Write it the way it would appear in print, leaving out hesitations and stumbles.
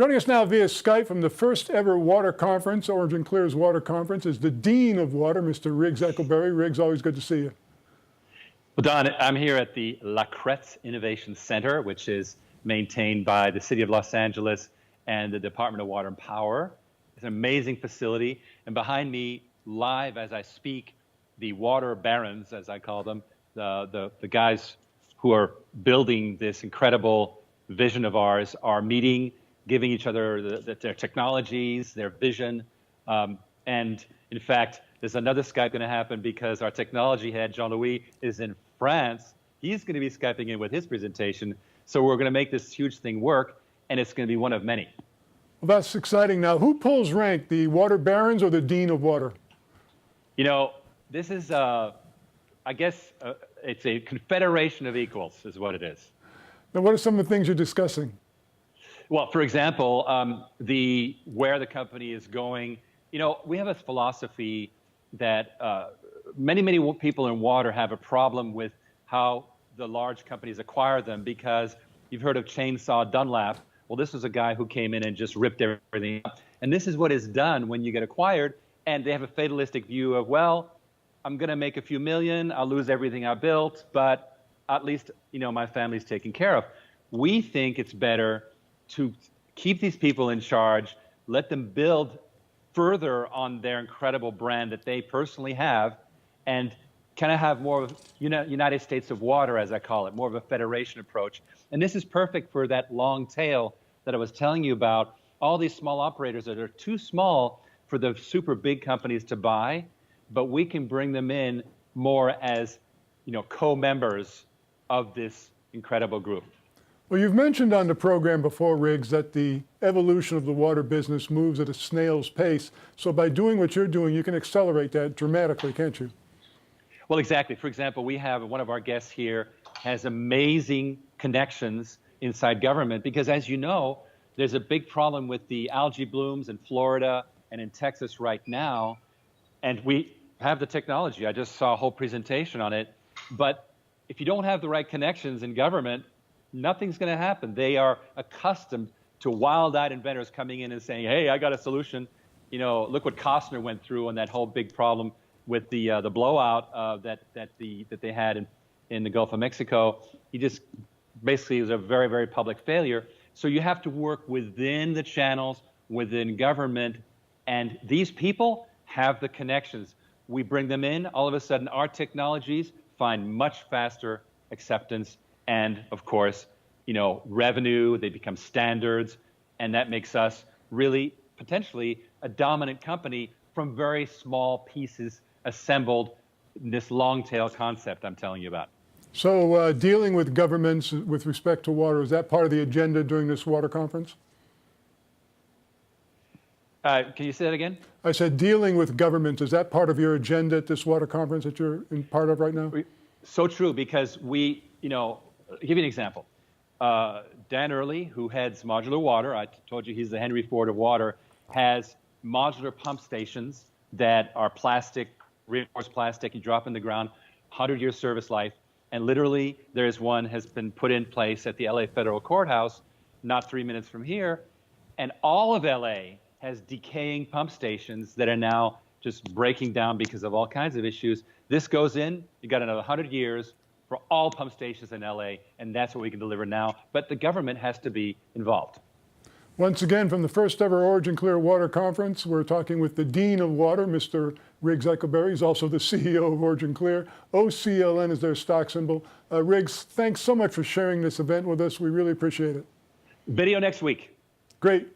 Joining us now via Skype from the first ever water conference, OriginClear's water conference, is the Dean of Water, Mr. Riggs Eckelberry. Riggs, always good to see you. Well, Don, I'm here at the La Crête Innovation Center, which is maintained by the City of Los Angeles and the Department of Water and Power. It's an amazing facility. And behind me, live as I speak, the water barons, as I call them, the guys who are building this incredible vision of ours, are meeting, giving each other their technologies, their vision. And in fact, there's another Skype going to happen because our technology head, Jean-Louis, is in France. He's going to be Skyping in with his presentation. So we're going to make this huge thing work, and it's going to be one of many. Well, that's exciting. Now, who pulls rank, the water barons or the Dean of Water? You know, this is, I guess, it's a confederation of equals is what it is. Now, what are some of the things you're discussing? Well, for example, where the company is going. You know, we have a philosophy that many people in water have a problem with how the large companies acquire them, because you've heard of Chainsaw Dunlap. Well, this was a guy who came in and just ripped everything up. And this is what is done when you get acquired, and they have a fatalistic view of, well, I'm going to make a few million, I'll lose everything I built, but at least, you know, my family's taken care of. We think it's better to keep these people in charge, let them build further on their incredible brand that they personally have, and kind of have more of United States of Water, as I call it, more of a federation approach. And this is perfect for that long tail that I was telling you about, all these small operators that are too small for the super big companies to buy, but we can bring them in more as, you know, co-members of this incredible group. Well, you've mentioned on the program before, Riggs, that the evolution of the water business moves at a snail's pace. So by doing what you're doing, you can accelerate that dramatically, can't you? Well, exactly. For example, we have one of our guests here has amazing connections inside government, because as you know, there's a big problem with the algae blooms in Florida and in Texas right now. And we have the technology. I just saw a whole presentation on it. But if you don't have the right connections in government, nothing's going to happen. They are accustomed to wild-eyed inventors coming in and saying, hey, I got a solution. You know, look what Costner went through on that whole big problem with the blowout that they had in the Gulf of Mexico. He just basically was a very, very public failure. So you have to work within the channels, within government, and these people have the connections. We bring them in, all of a sudden our technologies find much faster acceptance and, of course, you know, revenue, they become standards, and that makes us really potentially a dominant company from very small pieces assembled in this long tail concept I'm telling you about. So dealing with governments with respect to water, is that part of the agenda during this water conference? Can you say that again? I said dealing with governments, is that part of your agenda at this water conference that you're in part of right now? So true, because we, you know, I'll give you an example. Dan Early, who heads Modular Water, I told you he's the Henry Ford of water, has modular pump stations that are plastic, reinforced plastic, you drop in the ground, 100-year service life, and literally there's one has been put in place at the LA Federal Courthouse, not 3 minutes from here, and all of LA has decaying pump stations that are now just breaking down because of all kinds of issues. This goes in, you got another 100 years for all pump stations in LA, and that's what we can deliver now. But the government has to be involved. Once again, from the first ever OriginClear Water Conference, we're talking with the Dean of Water, Mr. Riggs Eckelberry. He's also the CEO of OriginClear. OCLN is their stock symbol. Riggs, thanks so much for sharing this event with us. We really appreciate it. Video next week. Great.